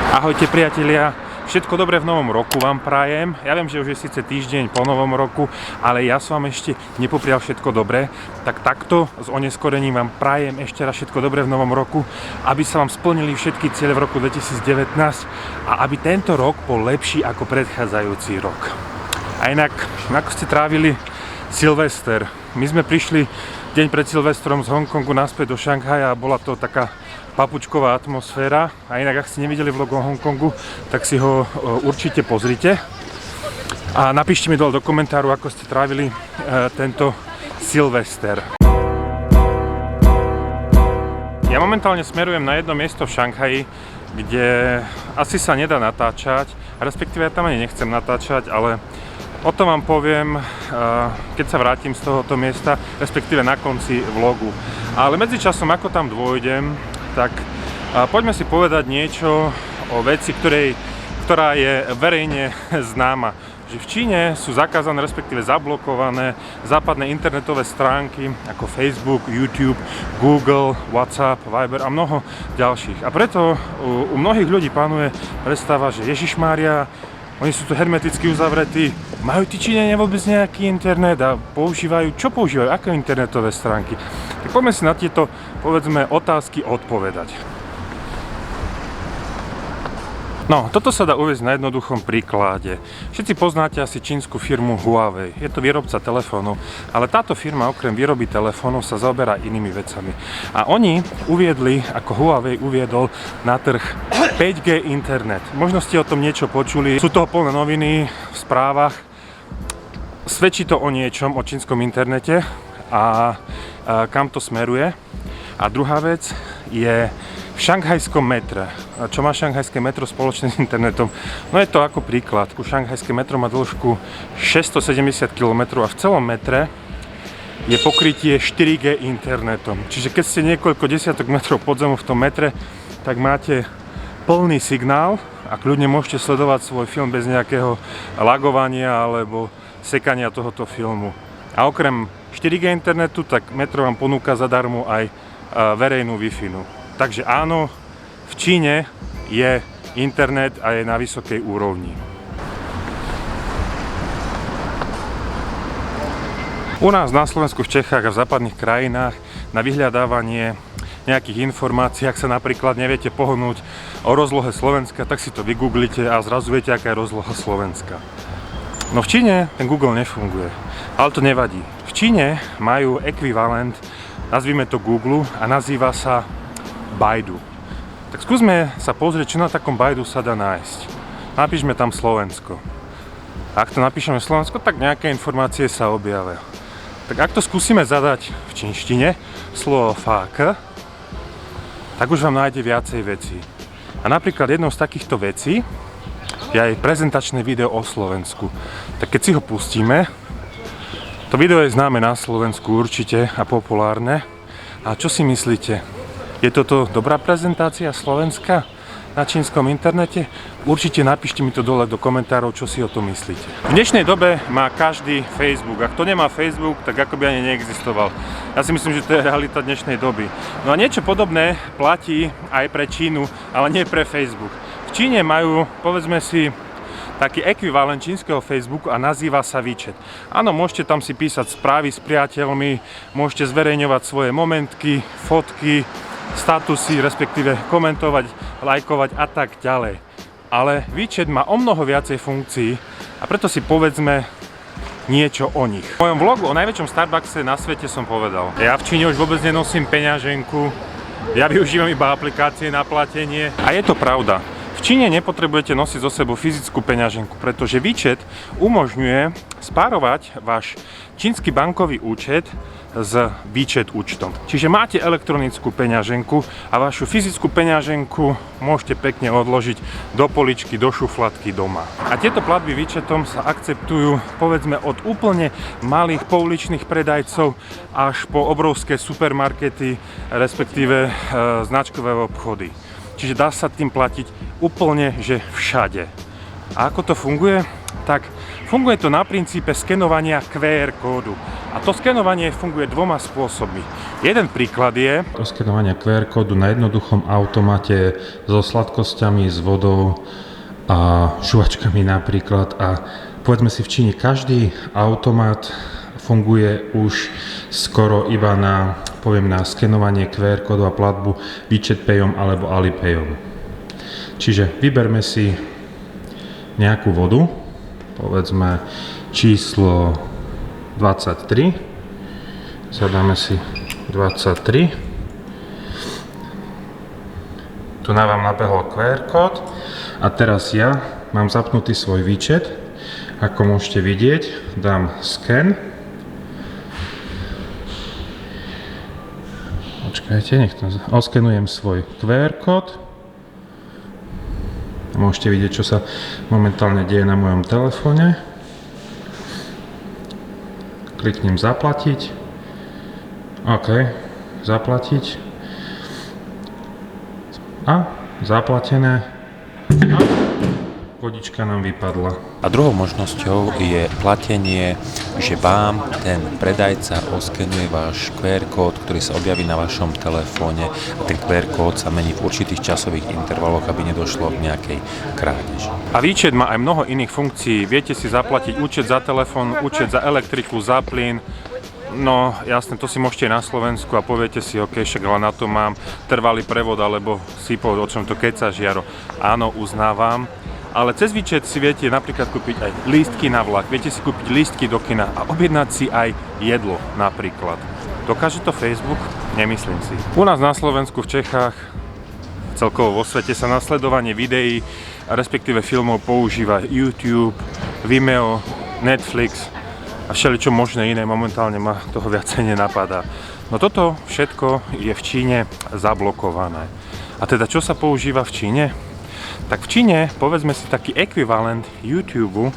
Ahojte priatelia, všetko dobré v novom roku vám prajem. Ja viem, že už je síce týždeň po novom roku, ale ja som vám ešte nepoprial všetko dobré. Tak takto s oneskorením vám prajem ešte raz všetko dobré v novom roku, aby sa vám splnili všetky ciele v roku 2019 a aby tento rok bol lepší ako predchádzajúci rok. A inak, ako ste trávili Silvester? My sme prišli deň pred Silvestrom z Hongkongu naspäť do Šanghaja a bola to taká papučková atmosféra. A inak, ak ste nevideli vlog o Hongkongu, tak si ho určite pozrite. A napíšte mi dole do komentáru, ako ste trávili tento Silvester. Ja momentálne smerujem na jedno miesto v Šanghaji, kde asi sa nedá natáčať, respektíve ja tam ani nechcem natáčať, ale o tom vám poviem, keď sa vrátim z tohoto miesta, respektíve na konci vlogu. Ale medzičasom, ako tam dôjdem, tak poďme si povedať niečo o veci, ktorá je verejne známa. Že v Číne sú zakázané, respektíve zablokované západné internetové stránky ako Facebook, YouTube, Google, WhatsApp, Viber a mnoho ďalších. A preto u mnohých ľudí panuje predstava, že Ježišmária, oni sú tu hermeticky uzavretí, majú tí Číňania vôbec nejaký internet a čo používajú, aké internetové stránky. Tak poďme si na tieto, povedzme, otázky odpovedať. No, toto sa dá uvieť na jednoduchom príklade. Všetci poznáte asi čínsku firmu Huawei. Je to výrobca telefónov, ale táto firma okrem výroby telefónov sa zaoberá inými vecami. A oni uviedli, ako Huawei uviedol na trh 5G internet. Možno ste o tom niečo počuli, sú toho plné noviny v správach. Svedčí to o niečom, o čínskom internete a kam to smeruje. A druhá vec je v šanghajskom metre. A čo má šanghajské metro spoločné s internetom? No je to ako príklad. Šanghajské metro má dĺžku 670 km a v celom metre je pokrytie 4G internetom. Čiže keď ste niekoľko desiatok metrov pod zemou v tom metre, tak máte plný signál a kľudne môžete sledovať svoj film bez nejakého lagovania alebo sekania tohoto filmu. A okrem 4G internetu, tak metro vám ponúka zadarmo aj verejnú Wi-Fi. Takže áno, v Číne je internet a je na vysokej úrovni. U nás na Slovensku, v Čechách a v západných krajinách na vyhľadávanie nejakých informácií, ak sa napríklad neviete pohnúť o rozlohe Slovenska, tak si to vygooglite a zrazu viete, aká je rozloha Slovenska. No v Číne ten Google nefunguje, ale to nevadí. V Číne majú ekvivalent, nazvime to Google, a nazýva sa Baidu. Tak skúsme sa pozrieť, čo na takom Baidu sa dá nájsť. Napíšme tam Slovensko. Ak to napíšeme Slovensko, tak nejaké informácie sa objavia. Tak ak to skúsime zadať v čínštine, slovo FAK, tak už vám nájde viacej vecí. A napríklad jednou z takýchto vecí je aj prezentačné video o Slovensku. Tak keď si ho pustíme, to video je známe na Slovensku určite a populárne. A čo si myslíte? Je toto dobrá prezentácia Slovenska na čínskom internete? Určite napíšte mi to dole do komentárov, čo si o tom myslíte. V dnešnej dobe má každý Facebook. Ak to nemá Facebook, tak ako by ani neexistoval. Ja si myslím, že to je realita dnešnej doby. No a niečo podobné platí aj pre Čínu, ale nie pre Facebook. V Číne majú, povedzme si, taký ekvivalent čínskeho Facebooku a nazýva sa WeChat. Áno, môžete tam si písať správy s priateľmi, môžete zverejňovať svoje momentky, fotky, statusy, respektíve komentovať, lajkovať a tak ďalej. Ale WeChat má o mnoho viacej funkcií a preto si povedzme niečo o nich. V mojom vlogu o najväčšom Starbuckse na svete som povedal. Ja v Číne už vôbec nenosím peňaženku, ja využívam iba aplikácie na platenie a je to pravda. V Číne nepotrebujete nosiť so sebou fyzickú peňaženku, pretože WeChat umožňuje spárovať váš čínsky bankový účet s WeChat účtom. Čiže máte elektronickú peňaženku a vašu fyzickú peňaženku môžete pekne odložiť do poličky, do šufladky doma. A tieto platby WeChatom sa akceptujú povedzme od úplne malých pouličných predajcov až po obrovské supermarkety, respektíve značkové obchody. Čiže dá sa tým platiť úplne, že všade. A ako to funguje? tak funguje to na princípe skenovania QR kódu. A to skenovanie funguje dvoma spôsobmi. Jeden príklad je skenovanie QR kódu na jednoduchom automate so sladkosťami, s vodou a žuvačkami napríklad. A povedzme si, v Číne každý automat funguje už skoro iba na skenovanie QR kódu a platbu WeChat Payom alebo Alipayom. Čiže vyberme si nejakú vodu, povedzme číslo 23, zadáme si 23, tu nám vám nabehol QR kód a teraz ja mám zapnutý svoj WeChat, ako môžete vidieť, dám scan. Počkajte, oskenujem svoj QR kód. Môžete vidieť, čo sa momentálne deje na mojom telefóne. Kliknem zaplatiť. OK, zaplatiť. A zaplatené. A vodička nám vypadla. A druhou možnosťou je platenie, že vám ten predajca oskenuje váš QR kód, ktorý sa objaví na vašom telefóne a ten QR kód sa mení v určitých časových intervaloch, aby nedošlo k nejakej krádeži. A WeChat má aj mnoho iných funkcií. Viete si zaplatiť účet za telefón, účet za elektriku, za plyn. No jasne, to si môžete na Slovensku a poviete si, ok, však ale na to mám trvalý prevod, alebo si povedal, o čom to kecaš, Jaro. Áno, uznávam. Ale cez WeChat si viete napríklad kúpiť aj lístky na vlak, viete si kúpiť lístky do kina a objednať si aj jedlo napríklad. Dokáže to Facebook? Nemyslím si. U nás na Slovensku, v Čechách, celkovo vo svete sa na sledovanie videí, respektíve filmov používa YouTube, Vimeo, Netflix a všeličo možné iné. Momentálne ma toho viacej nenapadá. No toto všetko je v Číne zablokované. A teda čo sa používa v Číne? Tak v Číne, povedzme si taký ekvivalent YouTube,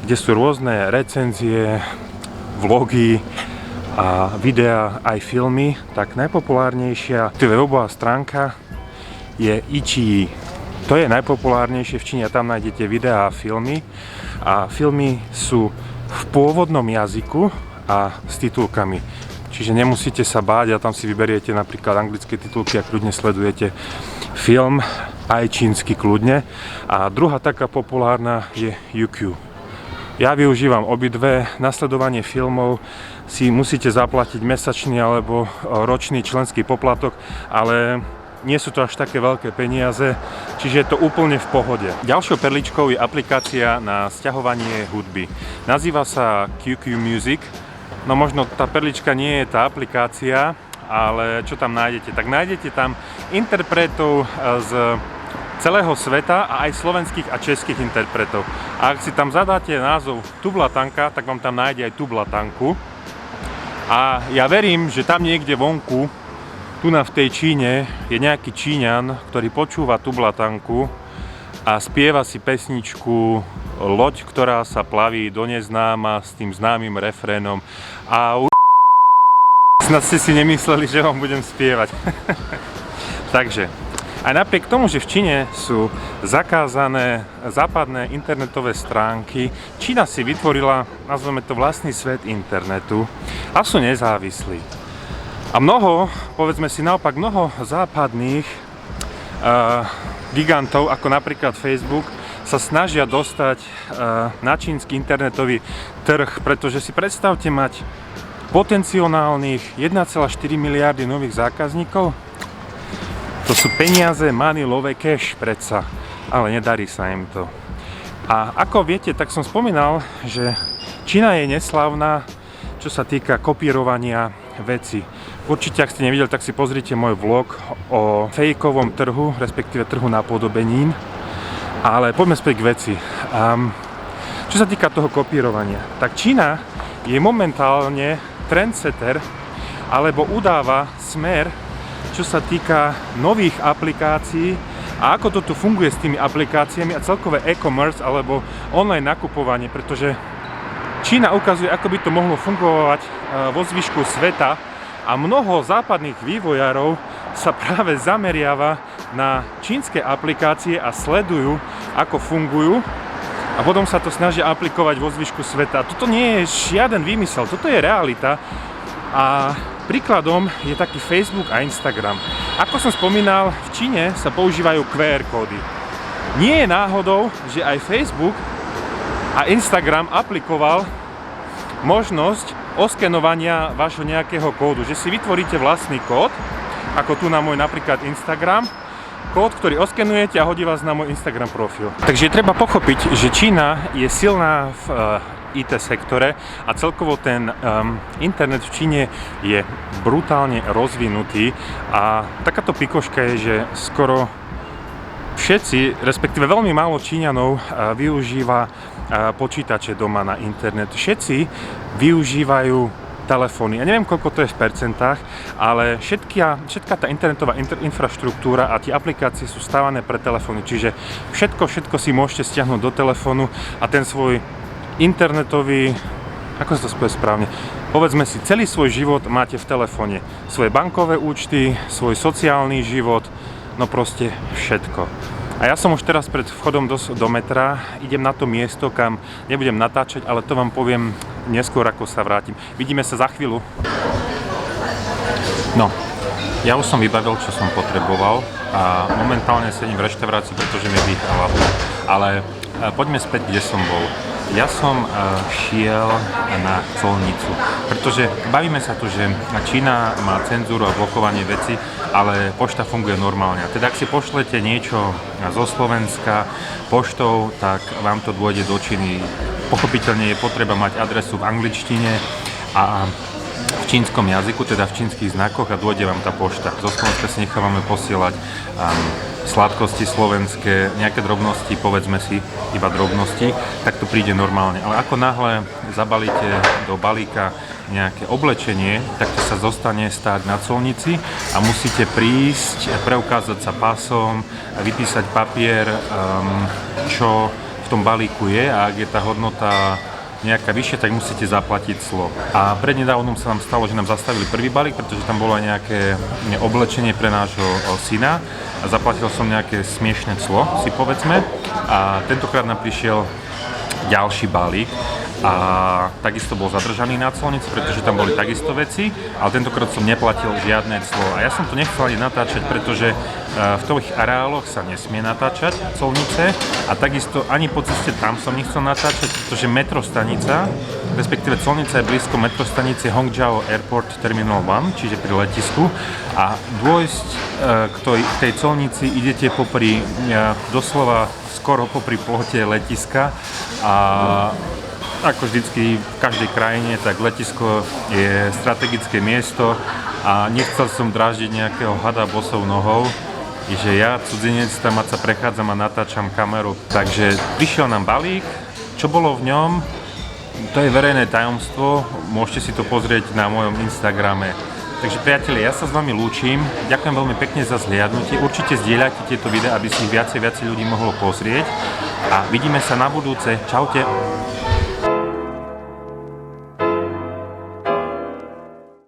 kde sú rôzne recenzie, vlogy a videá, aj filmy, tak najpopulárnejšia webová stránka je iQIYI. To je najpopulárnejšie v Číne a tam nájdete videá a filmy. A filmy sú v pôvodnom jazyku a s titulkami. Čiže nemusíte sa báť a tam si vyberiete napríklad anglické titulky a kľudne sledujete film, aj čínsky kľudne. A druhá taká populárna je YouQ. Ja využívam obidve. Na sledovanie filmov si musíte zaplatiť mesačný alebo ročný členský poplatok, ale nie sú to až také veľké peniaze, čiže je to úplne v pohode. Ďalšou perličkou je aplikácia na sťahovanie hudby. Nazýva sa QQ Music. No možno tá perlička nie je tá aplikácia, ale čo tam nájdete? Tak nájdete tam interpretov z celého sveta a aj slovenských a českých interpretov. A ak si tam zadáte názov Tublatanka, tak vám tam nájde aj Tublatanku. A ja verím, že tam niekde vonku, tu v tej Číne, je nejaký Číňan, ktorý počúva Tublatanku a spieva si pesničku Loď, ktorá sa plaví do neznáma s tým známym refrénom. A snad ste si nemysleli, že vám budem spievať. Takže, aj napriek tomu, že v Číne sú zakázané západné internetové stránky, Čína si vytvorila, nazveme to, vlastný svet internetu a sú nezávislí. A povedzme si naopak, mnoho západných gigantov, ako napríklad Facebook, sa snažia dostať na čínsky internetový trh, pretože si predstavte mať potenciálnych 1,4 miliardy nových zákazníkov. To sú peniaze, money, love, cash predsa, ale nedarí sa im to. A ako viete, tak som spomínal, že Čína je neslávna, čo sa týka kopírovania veci. Určite, ak ste nevideli, tak si pozrite môj vlog o fejkovom trhu, respektíve trhu napodobenín. Ale poďme späť k veci. Čo sa týka toho kopírovania, tak Čína je momentálne trendsetter, alebo udáva smer, čo sa týka nových aplikácií a ako to tu funguje s tými aplikáciami a celkové e-commerce alebo online nakupovanie, pretože Čína ukazuje, ako by to mohlo fungovať vo zvyšku sveta a mnoho západných vývojárov sa práve zameriava na čínske aplikácie a sledujú, ako fungujú. a potom sa to snažia aplikovať vo zvyšku sveta. Toto nie je žiaden výmysel, toto je realita a príkladom je taký Facebook a Instagram. Ako som spomínal, v Číne sa používajú QR kódy. Nie je náhodou, že aj Facebook a Instagram aplikoval možnosť oskenovania vášho nejakého kódu, že si vytvoríte vlastný kód, ako tu na môj napríklad Instagram, kód, ktorý oskenujete a hodí vás na môj Instagram profil. Takže treba pochopiť, že Čína je silná v IT sektore a celkovo ten internet v Číne je brutálne rozvinutý a takáto pikoška je, že skoro všetci, respektíve veľmi málo Číňanov využíva počítače doma na internet. Všetci využívajú telefóny. Ja neviem, koľko to je v percentách, ale všetká tá internetová infraštruktúra a tie aplikácie sú stávané pre telefóny. Čiže všetko si môžete stiahnuť do telefónu a ten svoj internetový, ako sa to spôjde správne, povedzme si, celý svoj život máte v telefóne. Svoje bankové účty, svoj sociálny život, no proste všetko. A ja som už teraz pred vchodom do metra, idem na to miesto, kam nebudem natáčať, ale to vám poviem neskôr, ako sa vrátim. Vidíme sa za chvíľu. No, ja už som vybavil, čo som potreboval a momentálne sedím v reštaurácii, pretože mi dýcha hlavu. Ale poďme späť, kde som bol. Ja som šiel na colnicu, pretože bavíme sa tu, že Čína má cenzúru a blokovanie veci, ale pošta funguje normálne. Teda ak si pošlete niečo zo Slovenska poštou, tak vám to dôjde do Číny. Pochopiteľne je potreba mať adresu v angličtine a v čínskom jazyku, teda v čínskych znakoch a dôjde vám tá pošta. Zo Slovenska si nechávame posielať sladkosti slovenské, nejaké drobnosti, povedzme si iba drobnosti, tak to príde normálne. Ale ako náhle zabalíte do balíka nejaké oblečenie, tak to sa zostane stáť na colnici a musíte prísť, preukázať sa pasom, vypísať papier, čo v tom balíku je a ak je tá hodnota nejaká vyššia, tak musíte zaplatiť clo. A prednedávnom sa nám stalo, že nám zastavili prvý balík, pretože tam bolo aj nejaké oblečenie pre nášho syna a zaplatil som nejaké smiešné clo, si povedzme. A tentokrát nám prišiel ďalší balík a takisto bol zadržaný na colnici, pretože tam boli takisto veci, ale tentokrát som neplatil žiadne clo. A ja som to nechcel ani natáčať, pretože v tých areáloch sa nesmie natáčať colnice a takisto ani po ceste tam som nechcel natáčať, pretože metrostanica, respektíve colnica je blízko metrostanice Hongqiao Airport Terminal 1, čiže pri letisku a dôjsť k tej colnici idete popri, doslova skoro popri plote letiska a ako vždycky v každej krajine, tak letisko je strategické miesto a nechcel som dráždiť nejakého hada bosou nohou, že ja, cudzinec, tam sa prechádzam a natáčam kameru. Takže prišiel nám balík, čo bolo v ňom, to je verejné tajomstvo, môžete si to pozrieť na mojom Instagrame. Takže priatelia, ja sa s vami lúčim, ďakujem veľmi pekne za zhliadnutie, určite zdieľajte tieto videá, aby si viacej ľudí mohlo pozrieť a vidíme sa na budúce. Čaute.